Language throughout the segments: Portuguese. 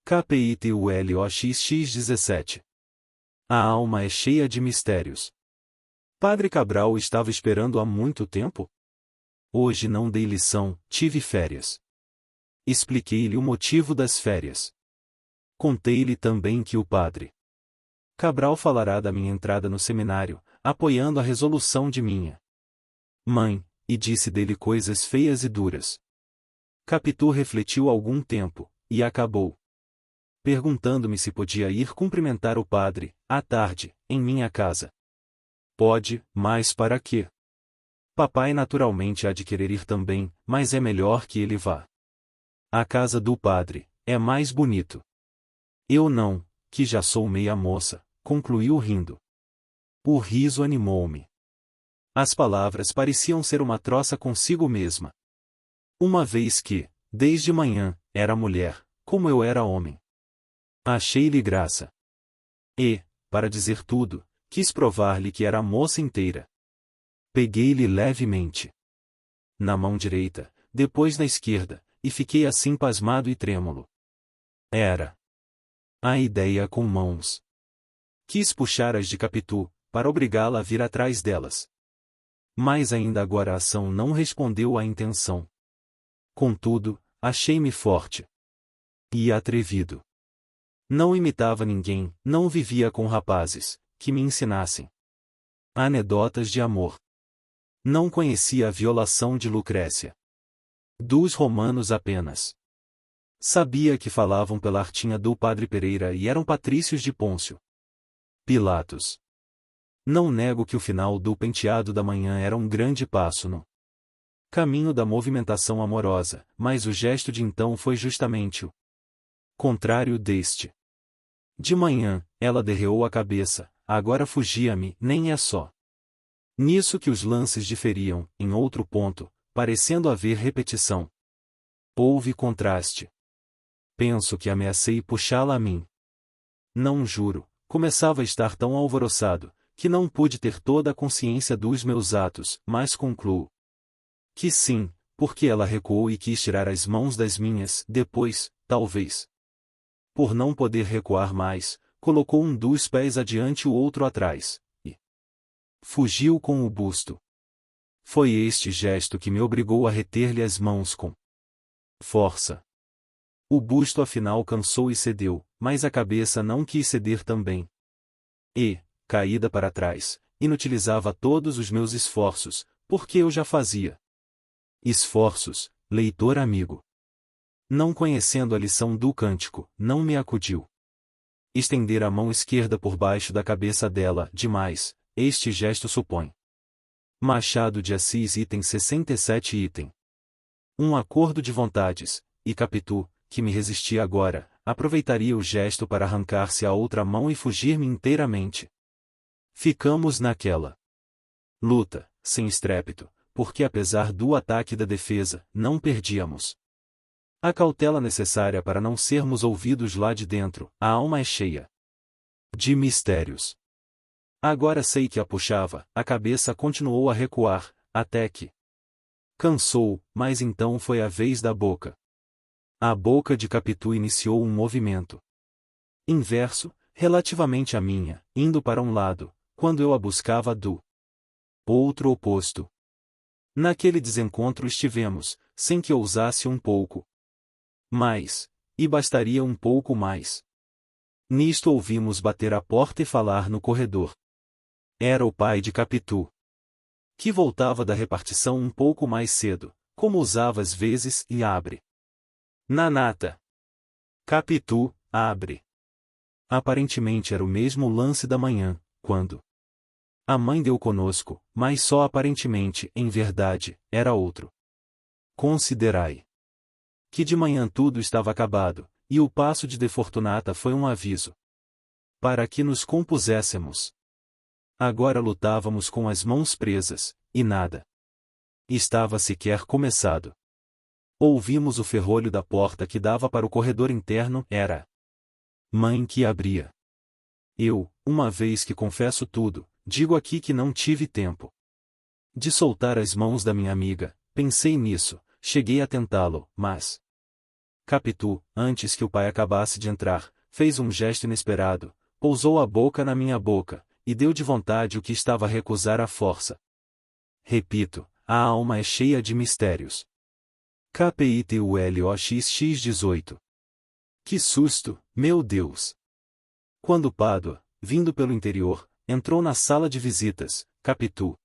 KPITULOXX 17. A alma é cheia de mistérios. Padre Cabral estava esperando há muito tempo? Hoje não dei lição, tive férias. Expliquei-lhe o motivo das férias. Contei-lhe também que o Padre Cabral falará da minha entrada no seminário, apoiando a resolução de minha mãe, e disse dele coisas feias e duras. Capitu refletiu algum tempo, e acabou perguntando-me se podia ir cumprimentar o padre, à tarde, em minha casa. Pode, mas para quê? Papai naturalmente há de querer ir também, mas é melhor que ele vá. A casa do padre é mais bonito. Eu não, que já sou meia moça, concluiu rindo. O riso animou-me. As palavras pareciam ser uma troça consigo mesma. Uma vez que, desde manhã, era mulher, como eu era homem. Achei-lhe graça. E, para dizer tudo, quis provar-lhe que era a moça inteira. Peguei-lhe levemente na mão direita, depois na esquerda, e fiquei assim pasmado e trêmulo. Era a ideia com mãos. Quis puxar as de Capitu, para obrigá-la a vir atrás delas. Mas ainda agora a ação não respondeu à intenção. Contudo, achei-me forte e atrevido. Não imitava ninguém, não vivia com rapazes que me ensinassem anedotas de amor. Não conhecia a violação de Lucrécia. Dos romanos apenas. Sabia que falavam pela artinha do Padre Pereira e eram patrícios de Pôncio Pilatos. Não nego que o final do penteado da manhã era um grande passo no caminho da movimentação amorosa, mas o gesto de então foi justamente o contrário deste. De manhã, ela derreou a cabeça, agora fugia-me, nem é só nisso que os lances diferiam, em outro ponto, parecendo haver repetição. Houve contraste. Penso que ameacei puxá-la a mim. Não juro, começava a estar tão alvoroçado, que não pude ter toda a consciência dos meus atos, mas concluo que sim, porque ela recuou e quis tirar as mãos das minhas, depois, talvez, por não poder recuar mais, colocou um dos pés adiante e o outro atrás, e fugiu com o busto. Foi este gesto que me obrigou a reter-lhe as mãos com força. O busto afinal cansou e cedeu, mas a cabeça não quis ceder também. E, caída para trás, inutilizava todos os meus esforços, porque eu já fazia esforços, leitor amigo. Não conhecendo a lição do cântico, não me acudiu. Estender a mão esquerda por baixo da cabeça dela, demais, este gesto supõe. Machado de Assis item 67 item. Um acordo de vontades, e Capitu, que me resistia agora, aproveitaria o gesto para arrancar-se a outra mão e fugir-me inteiramente. Ficamos naquela luta, sem estrépito, porque apesar do ataque da defesa, não perdíamos a cautela necessária para não sermos ouvidos lá de dentro. A alma é cheia de mistérios. Agora sei que a puxava, a cabeça continuou a recuar, até que cansou, mas então foi a vez da boca. A boca de Capitu iniciou um movimento inverso, relativamente à minha, indo para um lado, quando eu a buscava do outro oposto. Naquele desencontro estivemos, sem que ousasse um pouco mais, e bastaria um pouco mais. Nisto ouvimos bater à porta e falar no corredor. Era o pai de Capitu, que voltava da repartição um pouco mais cedo, como usava às vezes, e abre. Nanata. Capitu, abre. Aparentemente era o mesmo lance da manhã, quando a mãe deu conosco, mas só aparentemente, em verdade, era outro. Considerai que de manhã tudo estava acabado, e o passo de Fortunata foi um aviso para que nos compuséssemos. Agora lutávamos com as mãos presas, e nada estava sequer começado. Ouvimos o ferrolho da porta que dava para o corredor interno, era mãe que abria. Eu, uma vez que confesso tudo, digo aqui que não tive tempo de soltar as mãos da minha amiga, pensei nisso, cheguei a tentá-lo, mas Capitu, antes que o pai acabasse de entrar, fez um gesto inesperado, pousou a boca na minha boca, e deu de vontade o que estava a recusar à força. Repito, a alma é cheia de mistérios. KPITULOXX 18. Que susto, meu Deus! Quando Pádua, vindo pelo interior, entrou na sala de visitas, Capitu,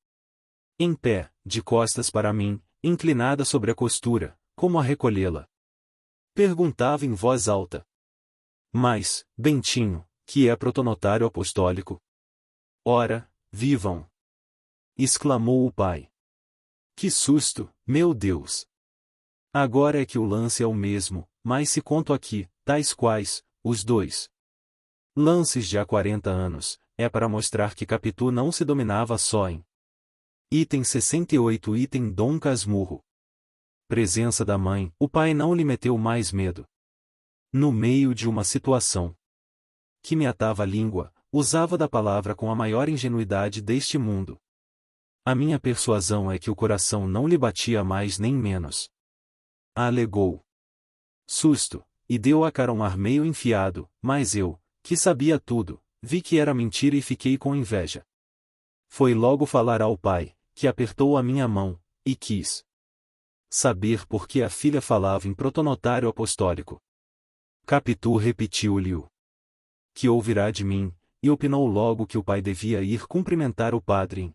em pé, de costas para mim, inclinada sobre a costura, como a recolhê-la, perguntava em voz alta: Mas, Bentinho, que é protonotário apostólico? Ora, vivam! Exclamou o pai. Que susto, meu Deus! Agora é que o lance é o mesmo, mas se conto aqui, tais quais, os dois lances de há 40 anos, é para mostrar que Capitu não se dominava só em item 68 item Dom Casmurro. Presença da mãe, o pai não lhe meteu mais medo. No meio de uma situação que me atava a língua, usava da palavra com a maior ingenuidade deste mundo. A minha persuasão é que o coração não lhe batia mais nem menos. Alegou. Susto, e deu a cara um ar meio enfiado, mas eu, que sabia tudo, vi que era mentira e fiquei com inveja. Foi logo falar ao pai, que apertou a minha mão, e quis saber por que a filha falava em protonotário apostólico. Capitu repetiu-lhe o que ouvirá de mim, e opinou logo que o pai devia ir cumprimentar o padre em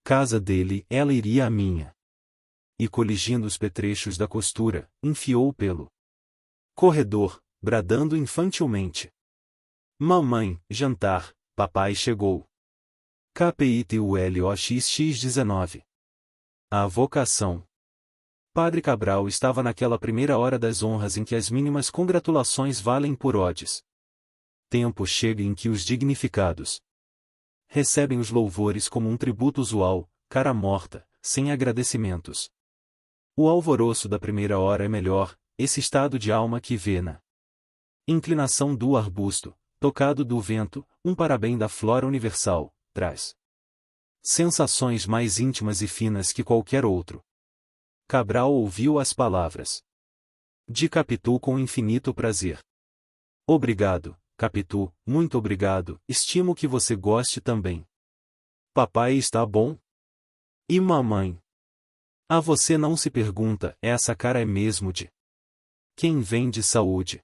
casa dele, ela iria à minha. E coligindo os petrechos da costura, enfiou pelo corredor, bradando infantilmente: Mamãe, jantar, papai chegou. KPITULOXX 19. A vocação. Padre Cabral estava naquela primeira hora das honras em que as mínimas congratulações valem por odes. Tempo chega em que os dignificados recebem os louvores como um tributo usual, cara morta, sem agradecimentos. O alvoroço da primeira hora é melhor, esse estado de alma que vê na inclinação do arbusto, tocado do vento, um parabém da flora universal, traz sensações mais íntimas e finas que qualquer outro. Cabral ouviu as palavras de Capitu com infinito prazer. Obrigado, Capitu, muito obrigado, estimo que você goste também. Papai está bom? E mamãe? A você não se pergunta, essa cara é mesmo de quem vem de saúde.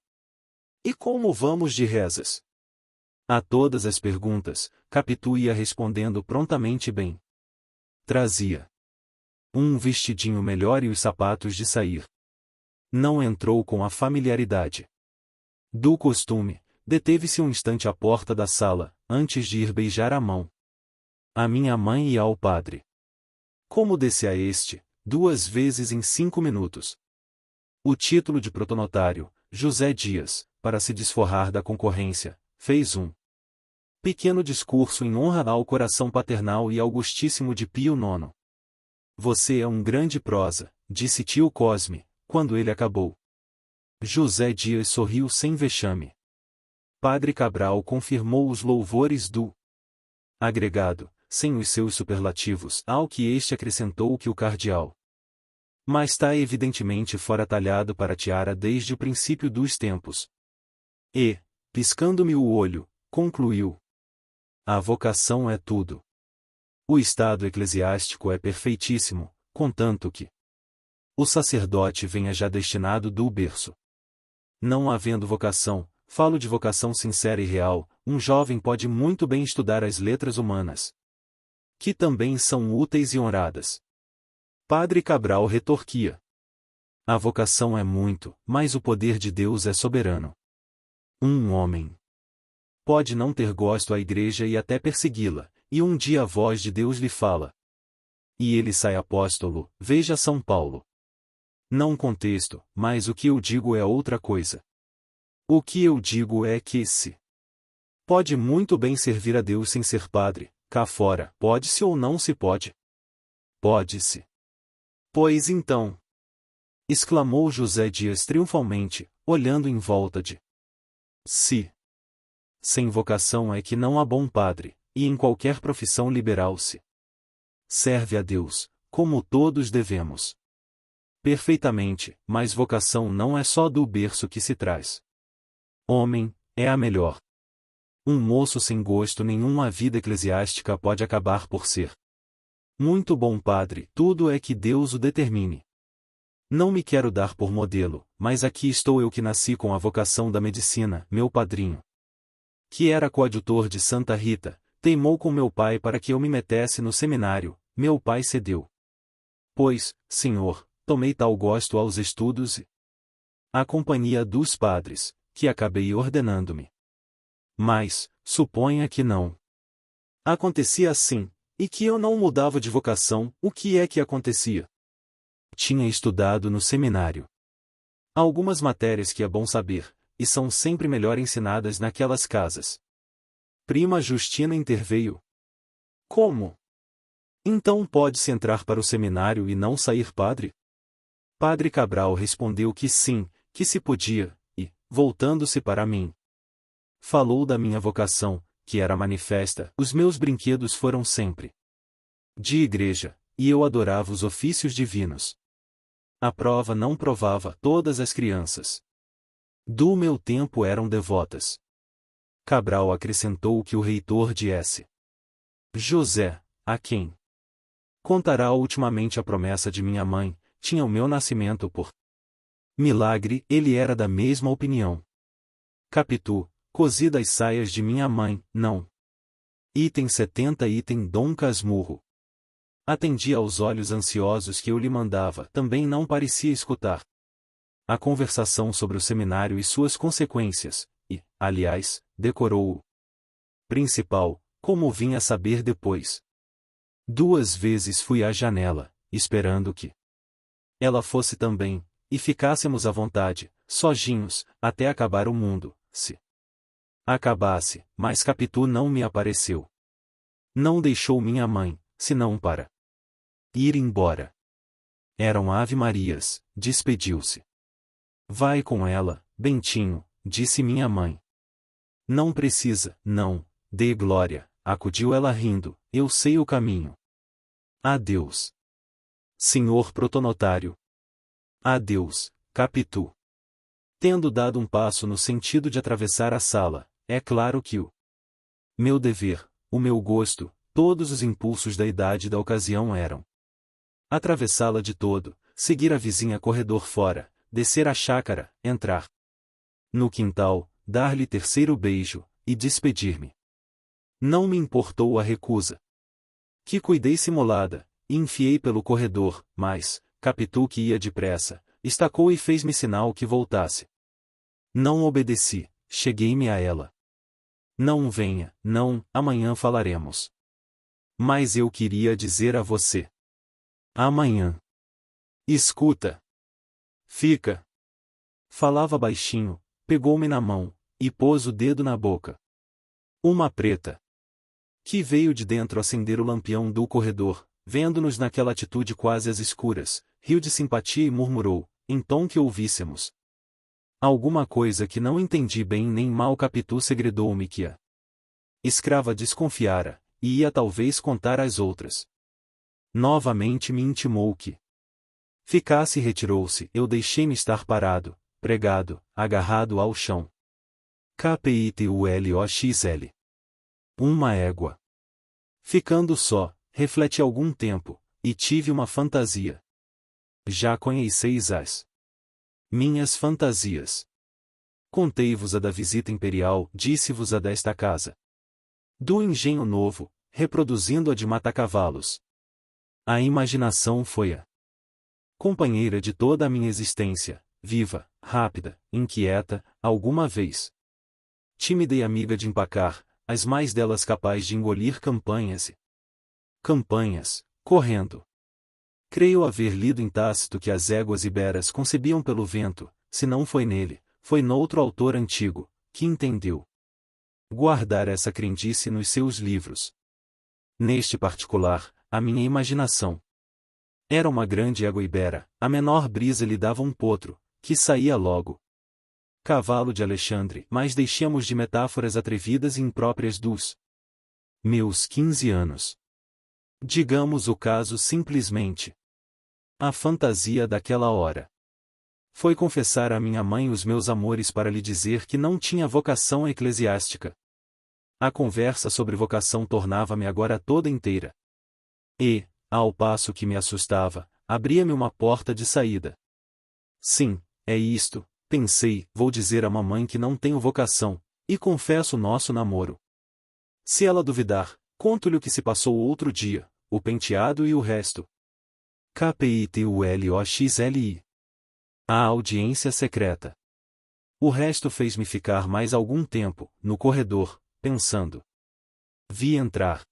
E como vamos de rezas? A todas as perguntas, Capitu ia respondendo prontamente bem. Trazia um vestidinho melhor e os sapatos de sair. Não entrou com a familiaridade do costume, deteve-se um instante à porta da sala, antes de ir beijar a mão à minha mãe e ao padre. Como desse a este, 2 vezes em 5 minutos. O título de protonotário, José Dias, para se desforrar da concorrência, fez um pequeno discurso em honra ao coração paternal e augustíssimo de Pio IX. Você é um grande prosa, disse tio Cosme, quando ele acabou. José Dias sorriu sem vexame. Padre Cabral confirmou os louvores do agregado, sem os seus superlativos, ao que este acrescentou que o cardeal mas está evidentemente fora talhado para a tiara desde o princípio dos tempos. E, piscando-me o olho, concluiu: a vocação é tudo. O estado eclesiástico é perfeitíssimo, contanto que o sacerdote venha já destinado do berço. Não havendo vocação, falo de vocação sincera e real, um jovem pode muito bem estudar as letras humanas, que também são úteis e honradas. Padre Cabral retorquia: a vocação é muito, mas o poder de Deus é soberano. Um homem pode não ter gosto à igreja e até persegui-la, e um dia a voz de Deus lhe fala. E ele sai apóstolo, veja São Paulo. Não contesto, mas o que eu digo é outra coisa. O que eu digo é que se pode muito bem servir a Deus sem ser padre, cá fora, pode-se ou não se pode? Pode-se. Pois então, exclamou José Dias triunfalmente, olhando em volta de si. Sem vocação é que não há bom padre, e em qualquer profissão liberal se serve a Deus, como todos devemos. Perfeitamente, mas vocação não é só do berço que se traz. Homem, é a melhor. Um moço sem gosto nenhum a vida eclesiástica pode acabar por ser. Muito bom padre, tudo é que Deus o determine. Não me quero dar por modelo, mas aqui estou eu que nasci com a vocação da medicina, meu padrinho, que era coadjutor de Santa Rita, teimou com meu pai para que eu me metesse no seminário, meu pai cedeu. Pois, senhor, tomei tal gosto aos estudos e à companhia dos padres, que acabei ordenando-me. Mas, suponha que não acontecia assim, e que eu não mudava de vocação, o que é que acontecia? Tinha estudado no seminário algumas matérias que é bom saber, e são sempre melhor ensinadas naquelas casas. Prima Justina interveio. Como? Então pode-se entrar para o seminário e não sair padre? Padre Cabral respondeu que sim, que se podia, e, voltando-se para mim, falou da minha vocação, que era manifesta. Os meus brinquedos foram sempre de igreja, e eu adorava os ofícios divinos. A prova não provava, todas as crianças do meu tempo eram devotas. Cabral acrescentou que o reitor de S. José, a quem contará ultimamente a promessa de minha mãe, tinha o meu nascimento por milagre, ele era da mesma opinião. Capitu, cozi das saias de minha mãe, não. Item 70 Item Dom Casmurro. Atendia aos olhos ansiosos que eu lhe mandava, também não parecia escutar a conversação sobre o seminário e suas consequências, e, aliás, decorou o principal, como vim a saber depois. 2 vezes fui à janela, esperando que ela fosse também, e ficássemos à vontade, sozinhos, até acabar o mundo, se acabasse, mas Capitu não me apareceu. Não deixou minha mãe, senão para ir embora. Eram ave-marias, despediu-se. Vai com ela, Bentinho, disse minha mãe. Não precisa, não, dê glória, acudiu ela rindo, eu sei o caminho. Adeus. Senhor protonotário. Adeus, Capitu. Tendo dado um passo no sentido de atravessar a sala, é claro que o meu dever, o meu gosto, todos os impulsos da idade e da ocasião eram atravessá-la de todo, seguir a vizinha corredor fora, descer a chácara, entrar no quintal, dar-lhe terceiro beijo, e despedir-me. Não me importou a recusa, que cuidei simulada, e enfiei pelo corredor, mas, Capitu que ia depressa, estacou e fez-me sinal que voltasse. Não obedeci, cheguei-me a ela. Não venha, não, amanhã falaremos. Mas eu queria dizer a você. Amanhã. Escuta. Fica. Falava baixinho, pegou-me na mão, e pôs o dedo na boca. Uma preta, que veio de dentro acender o lampião do corredor, vendo-nos naquela atitude quase às escuras, riu de simpatia e murmurou, em tom que ouvíssemos alguma coisa que não entendi bem nem mal. Capitu segredou-me que a escrava desconfiara, e ia talvez contar às outras. Novamente me intimou que ficasse e retirou-se. Eu deixei-me estar parado, pregado, agarrado ao chão. KPITULOXL. Uma égua. Ficando só, refleti algum tempo, e tive uma fantasia. Já conheceis as minhas fantasias. Contei-vos a da visita imperial, disse-vos a desta casa do engenho novo, reproduzindo a de Matacavalos. A imaginação foi a companheira de toda a minha existência, viva, rápida, inquieta, alguma vez tímida e amiga de empacar, as mais delas capaz de engolir campanhas, correndo. Creio haver lido em Tácito que as éguas iberas concebiam pelo vento, se não foi nele, foi noutro autor antigo, que entendeu guardar essa crendice nos seus livros. Neste particular, a minha imaginação era uma grande égua ibera, a menor brisa lhe dava um potro, que saía logo. Cavalo de Alexandre, mas deixemos de metáforas atrevidas e impróprias dos meus 15 anos. Digamos o caso simplesmente. A fantasia daquela hora foi confessar a minha mãe os meus amores para lhe dizer que não tinha vocação eclesiástica. A conversa sobre vocação tornava-me agora toda inteira. E, ao passo que me assustava, abria-me uma porta de saída. Sim, é isto, pensei, vou dizer à mamãe que não tenho vocação, e confesso o nosso namoro. Se ela duvidar, conto-lhe o que se passou outro dia, o penteado e o resto. KPITULOXLI. A audiência secreta. O resto fez-me ficar mais algum tempo, no corredor, pensando. Vi entrar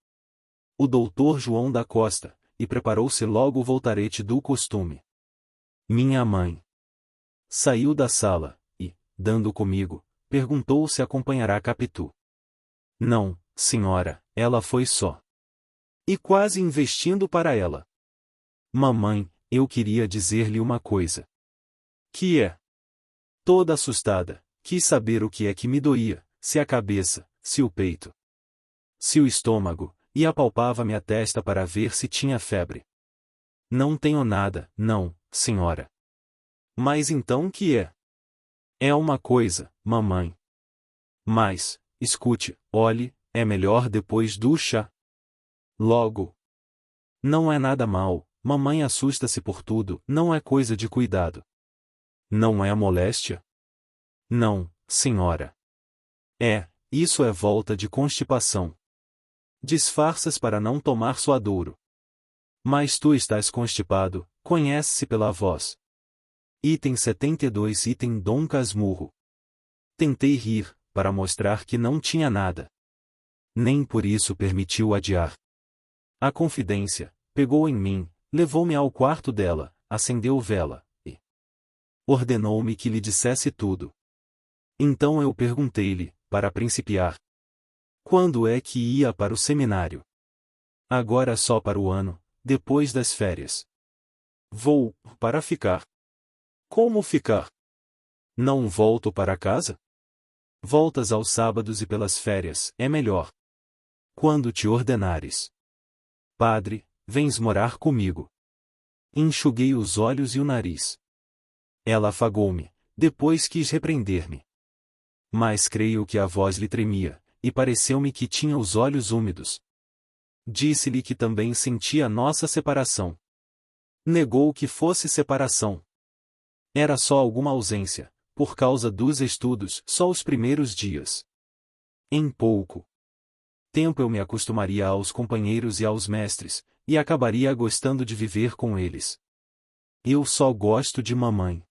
o doutor João da Costa, e preparou-se logo o voltarete do costume. Minha mãe saiu da sala, e, dando comigo, perguntou se acompanhará Capitu. Não, senhora, ela foi só. E quase investindo para ela. Mamãe, eu queria dizer-lhe uma coisa. Que é? Toda assustada, quis saber o que é que me doía, se a cabeça, se o peito, se o estômago, e apalpava-me a testa para ver se tinha febre. Não tenho nada, não, senhora. Mas então que é? É uma coisa, mamãe. Mas, escute, olhe, é melhor depois do chá. Logo. Não é nada mal, mamãe assusta-se por tudo, não é coisa de cuidado. Não é moléstia? Não, senhora. É, isso é volta de constipação. Disfarças para não tomar suadouro. Mas tu estás constipado, conhece-se pela voz. Item 72 Item Dom Casmurro. Tentei rir, para mostrar que não tinha nada. Nem por isso permitiu adiar. A confidência, pegou em mim, levou-me ao quarto dela, acendeu vela, e ordenou-me que lhe dissesse tudo. Então eu perguntei-lhe, para principiar. Quando é que ia para o seminário? Agora só para o ano, depois das férias. Vou, para ficar. Como ficar? Não volto para casa? Voltas aos sábados e pelas férias, é melhor. Quando te ordenares. Padre, vens morar comigo. Enxuguei os olhos e o nariz. Ela afagou-me, depois quis repreender-me. Mas creio que a voz lhe tremia, e pareceu-me que tinha os olhos úmidos. Disse-lhe que também sentia nossa separação. Negou que fosse separação. Era só alguma ausência, por causa dos estudos, só os primeiros dias. Em pouco tempo eu me acostumaria aos companheiros e aos mestres, e acabaria gostando de viver com eles. Eu só gosto de mamãe.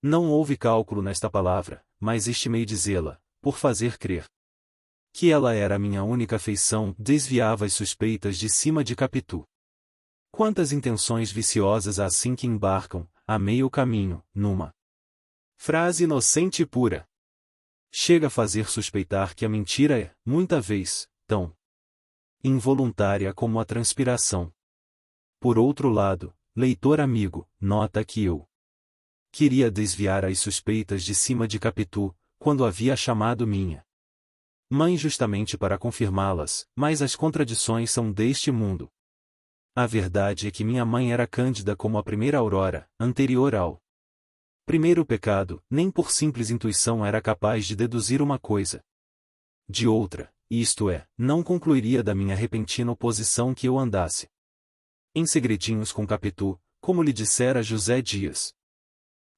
Não houve cálculo nesta palavra, mas estimei dizê-la, por fazer crer que ela era a minha única afeição, desviava as suspeitas de cima de Capitu. Quantas intenções viciosas há assim que embarcam, a meio caminho, numa frase inocente e pura. Chega a fazer suspeitar que a mentira é, muita vez, tão involuntária como a transpiração. Por outro lado, leitor amigo, nota que eu queria desviar as suspeitas de cima de Capitu, quando havia chamado minha mãe justamente para confirmá-las, mas as contradições são deste mundo. A verdade é que minha mãe era cândida como a primeira aurora, anterior ao primeiro pecado, nem por simples intuição era capaz de deduzir uma coisa de outra, isto é, não concluiria da minha repentina oposição que eu andasse em segredinhos com Capitu, como lhe dissera José Dias.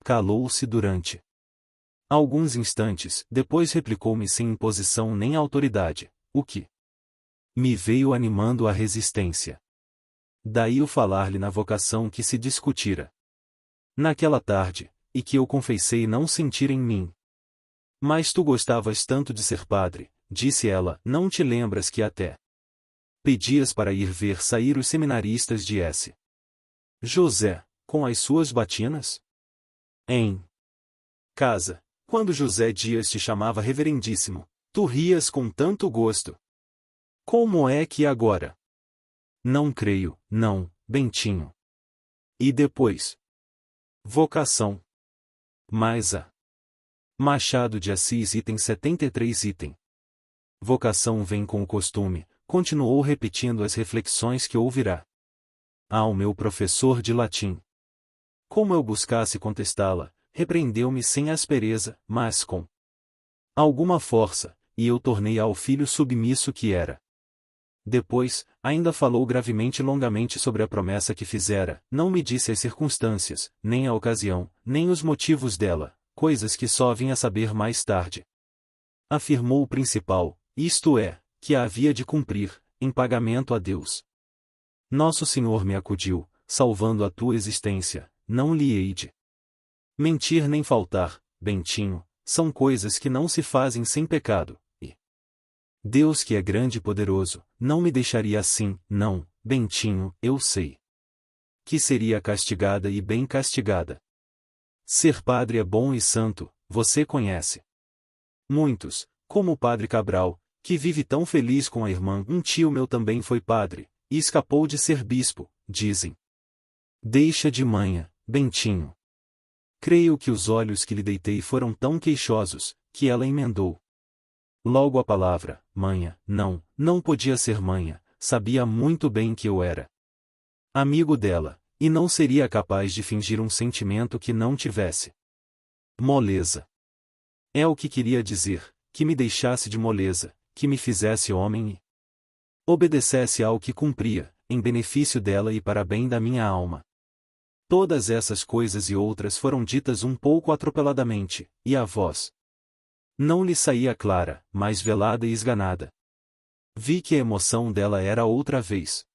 Calou-se durante alguns instantes, depois replicou-me sem imposição nem autoridade, o que me veio animando a resistência. Daí o falar-lhe na vocação que se discutira naquela tarde, e que eu confessei não sentir em mim. Mas tu gostavas tanto de ser padre, disse ela, não te lembras que até pedias para ir ver sair os seminaristas de S. José, com as suas batinas? Em casa, quando José Dias te chamava reverendíssimo, tu rias com tanto gosto. Como é que agora? Não creio, não, Bentinho. E depois? Vocação. Mas a Machado de Assis item 73 item. Vocação vem com o costume, continuou repetindo as reflexões que ouvirá ao meu professor de latim. Como eu buscasse contestá-la, repreendeu-me sem aspereza, mas com alguma força, e eu tornei ao filho submisso que era. Depois, ainda falou gravemente e longamente sobre a promessa que fizera, não me disse as circunstâncias, nem a ocasião, nem os motivos dela, coisas que só vim a saber mais tarde. Afirmou o principal, isto é, que a havia de cumprir, em pagamento a Deus. Nosso Senhor me acudiu, salvando a tua existência, não lhe hei de mentir nem faltar, Bentinho, são coisas que não se fazem sem pecado, e Deus que é grande e poderoso, não me deixaria assim, não, Bentinho, eu sei que seria castigada e bem castigada. Ser padre é bom e santo, você conhece muitos, como o padre Cabral, que vive tão feliz com a irmã. Um tio meu também foi padre, e escapou de ser bispo, dizem. Deixa de manha, Bentinho. Creio que os olhos que lhe deitei foram tão queixosos, que ela emendou logo a palavra, manha. Não podia ser manha, sabia muito bem que eu era amigo dela, e não seria capaz de fingir um sentimento que não tivesse moleza. É o que queria dizer, que me deixasse de moleza, que me fizesse homem e obedecesse ao que cumpria, em benefício dela e para bem da minha alma. Todas essas coisas e outras foram ditas um pouco atropeladamente, e a voz não lhe saía clara, mas velada e esganada. Vi que a emoção dela era outra vez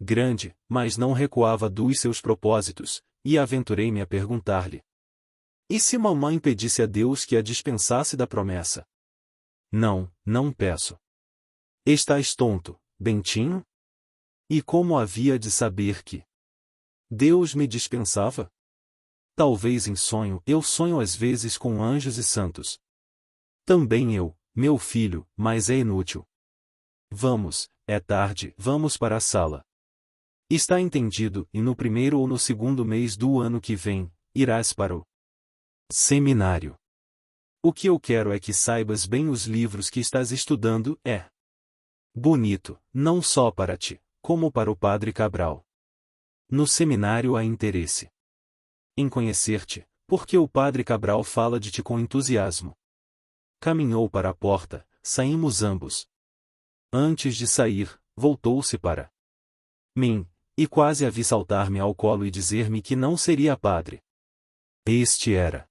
grande, mas não recuava dos seus propósitos, e aventurei-me a perguntar-lhe: e se mamãe pedisse a Deus que a dispensasse da promessa? Não peço. Estás tonto, Bentinho? E como havia de saber que Deus me dispensava? Talvez em sonho. Eu sonho às vezes com anjos e santos. Também eu, meu filho, mas é inútil. Vamos, é tarde, vamos para a sala. Está entendido, e no primeiro ou no segundo mês do ano que vem, irás para o seminário. O que eu quero é que saibas bem os livros que estás estudando, é bonito, não só para ti, como para o padre Cabral. No seminário há interesse em conhecer-te, porque o padre Cabral fala de ti com entusiasmo. Caminhou para a porta, saímos ambos. Antes de sair, voltou-se para mim, e quase a vi saltar-me ao colo e dizer-me que não seria padre. Este era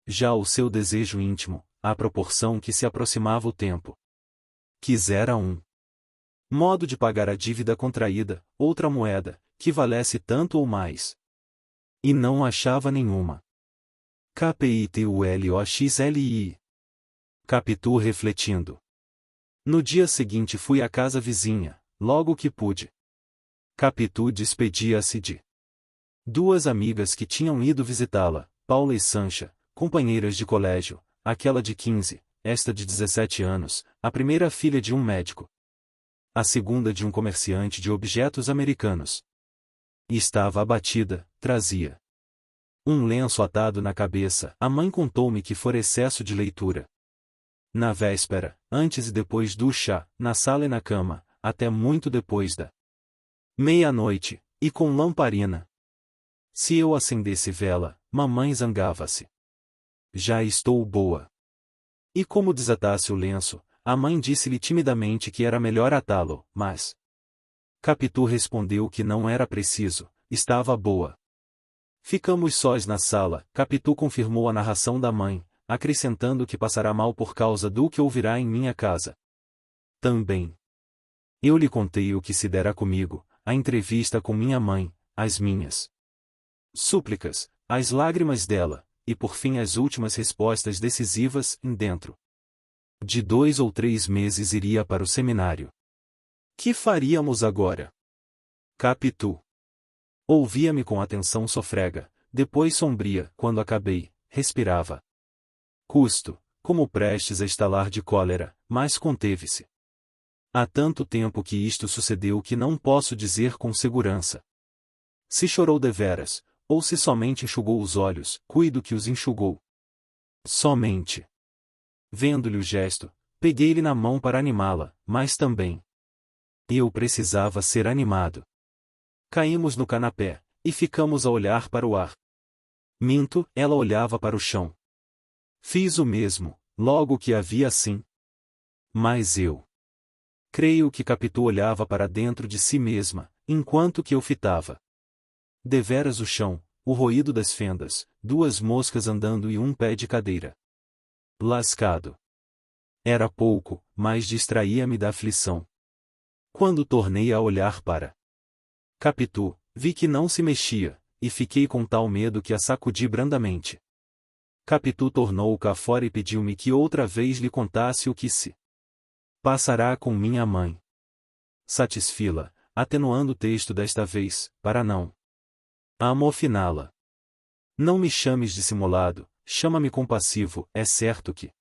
já o seu desejo íntimo, à proporção que se aproximava o tempo. Quisera um modo de pagar a dívida contraída, outra moeda, que valesse tanto ou mais. E não achava nenhuma. KPITULOXLI. Capitu refletindo. No dia seguinte fui à casa vizinha, logo que pude. Capitu despedia-se de duas amigas que tinham ido visitá-la, Paula e Sancha, companheiras de colégio, aquela de 15, esta de 17 anos, a primeira filha de um médico, a segunda de um comerciante de objetos americanos. E estava abatida, trazia um lenço atado na cabeça. A mãe contou-me que fora excesso de leitura. Na véspera, antes e depois do chá, na sala e na cama, até muito depois da meia-noite, e com lamparina. Se eu acendesse vela, mamãe zangava-se. Já estou boa. E como desatasse o lenço, a mãe disse-lhe timidamente que era melhor atá-lo, mas Capitu respondeu que não era preciso, estava boa. Ficamos sós na sala. Capitu confirmou a narração da mãe, acrescentando que passará mal por causa do que ouvirá em minha casa. Também eu lhe contei o que se dera comigo, a entrevista com minha mãe, as minhas súplicas, as lágrimas dela, e por fim as últimas respostas decisivas. Dentro de 2 ou 3 meses iria para o seminário. Que faríamos agora? Capitu ouvia-me com atenção sofrega, depois sombria. Quando acabei, respirava custo, como prestes a estalar de cólera, mas conteve-se. Há tanto tempo que isto sucedeu que não posso dizer com segurança se chorou deveras, ou se somente enxugou os olhos. Cuido que os enxugou. Somente. Vendo-lhe o gesto, peguei-lhe na mão para animá-la, mas também eu precisava ser animado. Caímos no canapé, e ficamos a olhar para o ar. Minto, ela olhava para o chão. Fiz o mesmo, logo que a vi assim. Mas eu. Creio que Capitu olhava para dentro de si mesma, enquanto que eu fitava. Deveras o chão, o ruído das fendas, 2 moscas andando e um pé de cadeira. Lascado. Era pouco, mas distraía-me da aflição. Quando tornei a olhar para Capitu, vi que não se mexia, e fiquei com tal medo que a sacudi brandamente. Capitu tornou cá fora e pediu-me que outra vez lhe contasse o que se passará com minha mãe. Satisfi-la, atenuando o texto desta vez, para não amofiná-la. Não me chames dissimulado, chama-me compassivo, é certo que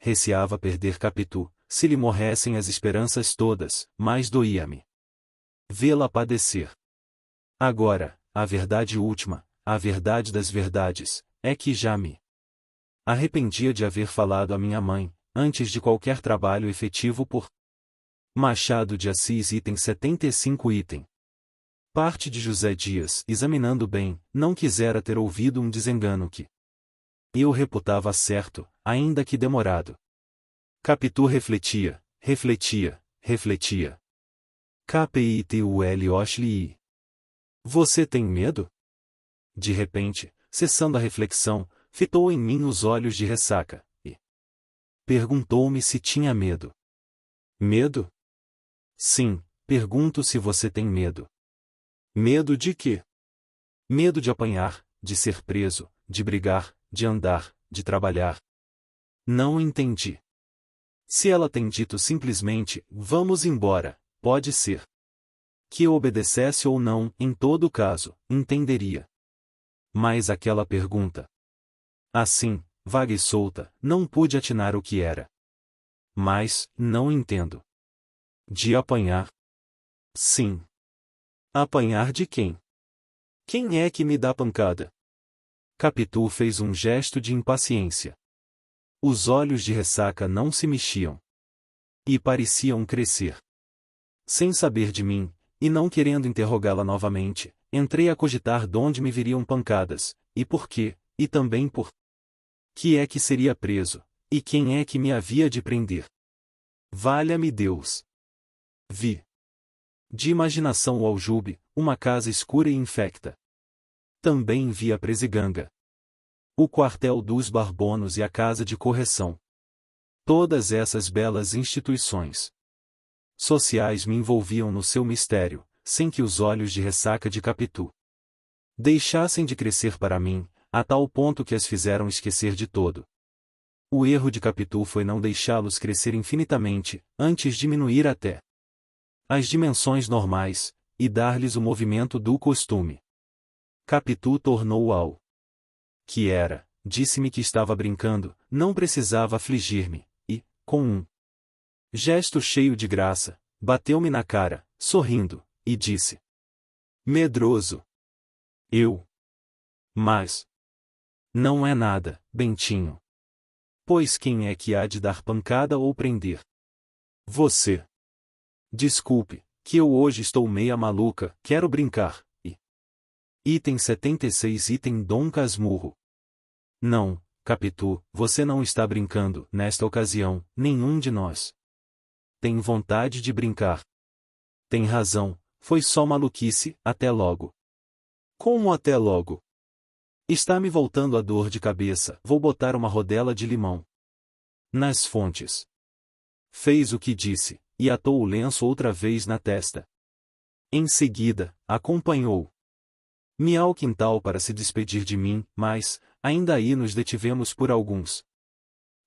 receava perder Capitu, se lhe morressem as esperanças todas, mas doía-me vê-la padecer. Agora, a verdade última, a verdade das verdades, é que já me arrependia de haver falado à minha mãe, antes de qualquer trabalho efetivo por Machado de Assis item 75 item. Parte de José Dias, examinando bem, não quisera ter ouvido um desengano que eu reputava certo, ainda que demorado. Capitu refletia, refletia. KPITUL. Você tem medo? De repente, cessando a reflexão, fitou em mim os olhos de ressaca, e perguntou-me se tinha medo. Medo? Sim, pergunto se você tem medo. Medo de quê? Medo de apanhar, de ser preso, de brigar, de andar, de trabalhar. Não entendi. Se ela tem dito simplesmente, vamos embora, pode ser que eu obedecesse ou não, em todo caso, entenderia. Mas aquela pergunta, assim, vaga e solta, não pude atinar o que era. Mas, não entendo. De apanhar? Sim. Apanhar de quem? Quem é que me dá pancada? Capitu fez um gesto de impaciência. Os olhos de ressaca não se mexiam. E pareciam crescer. Sem saber de mim, e não querendo interrogá-la novamente, entrei a cogitar donde me viriam pancadas, e por quê, e também por que é que seria preso, e quem é que me havia de prender. Valha-me Deus! Vi. De imaginação o aljube, uma casa escura e infecta. Também vi a presiganga. O quartel dos barbonos e a casa de correção. Todas essas belas instituições sociais me envolviam no seu mistério, sem que os olhos de ressaca de Capitu deixassem de crescer para mim, a tal ponto que as fizeram esquecer de todo. O erro de Capitu foi não deixá-los crescer infinitamente, antes diminuir até as dimensões normais, e dar-lhes o movimento do costume. Capitu tornou ao que era, disse-me que estava brincando, não precisava afligir-me, e, com um gesto cheio de graça, bateu-me na cara, sorrindo, e disse: medroso. Eu. Mas não é nada, Bentinho. Pois quem é que há de dar pancada ou prender? Você. Desculpe, que eu hoje estou meia maluca, quero brincar, e item 76 item Dom Casmurro. Não, Capitu, você não está brincando, nesta ocasião, nenhum de nós tem vontade de brincar. Tem razão, foi só maluquice, até logo. Como até logo? Está me voltando a dor de cabeça, vou botar uma rodela de limão nas fontes. Fez o que disse, e atou o lenço outra vez na testa. Em seguida, acompanhou-me ao quintal para se despedir de mim, mas, ainda aí nos detivemos por alguns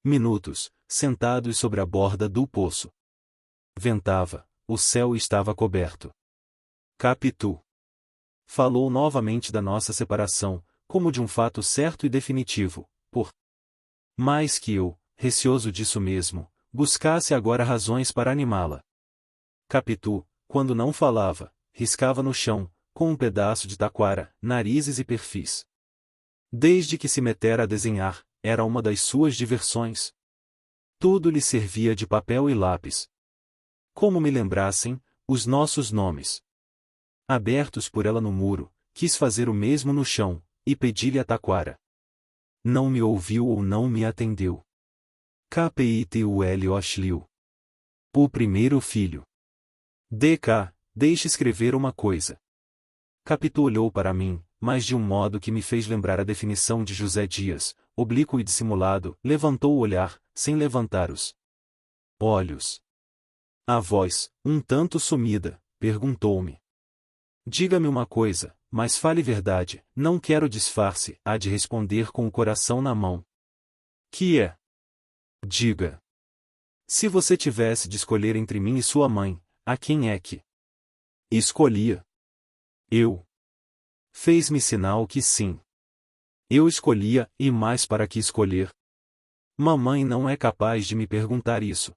minutos, sentados sobre a borda do poço. Ventava, o céu estava coberto. Capitu falou novamente da nossa separação, como de um fato certo e definitivo, por mais que eu, receoso disso mesmo, buscasse agora razões para animá-la. Capitu, quando não falava, riscava no chão, com um pedaço de taquara, narizes e perfis. Desde que se metera a desenhar, era uma das suas diversões. Tudo lhe servia de papel e lápis. Como me lembrassem, os nossos nomes. Abertos por ela no muro, quis fazer o mesmo no chão, e pedi-lhe a taquara. Não me ouviu ou não me atendeu. Capitol Oshliu. O primeiro filho. DK, deixe escrever uma coisa. Capitu olhou para mim, mas de um modo que me fez lembrar a definição de José Dias, oblíquo e dissimulado, levantou o olhar, sem levantar os olhos. A voz, um tanto sumida, perguntou-me. Diga-me uma coisa, mas fale verdade, não quero disfarce, há de responder com o coração na mão. Que é? Diga. Se você tivesse de escolher entre mim e sua mãe, a quem é que escolhia? Eu. Fez-me sinal que sim. Eu escolhia, e mais para que escolher? Mamãe não é capaz de me perguntar isso.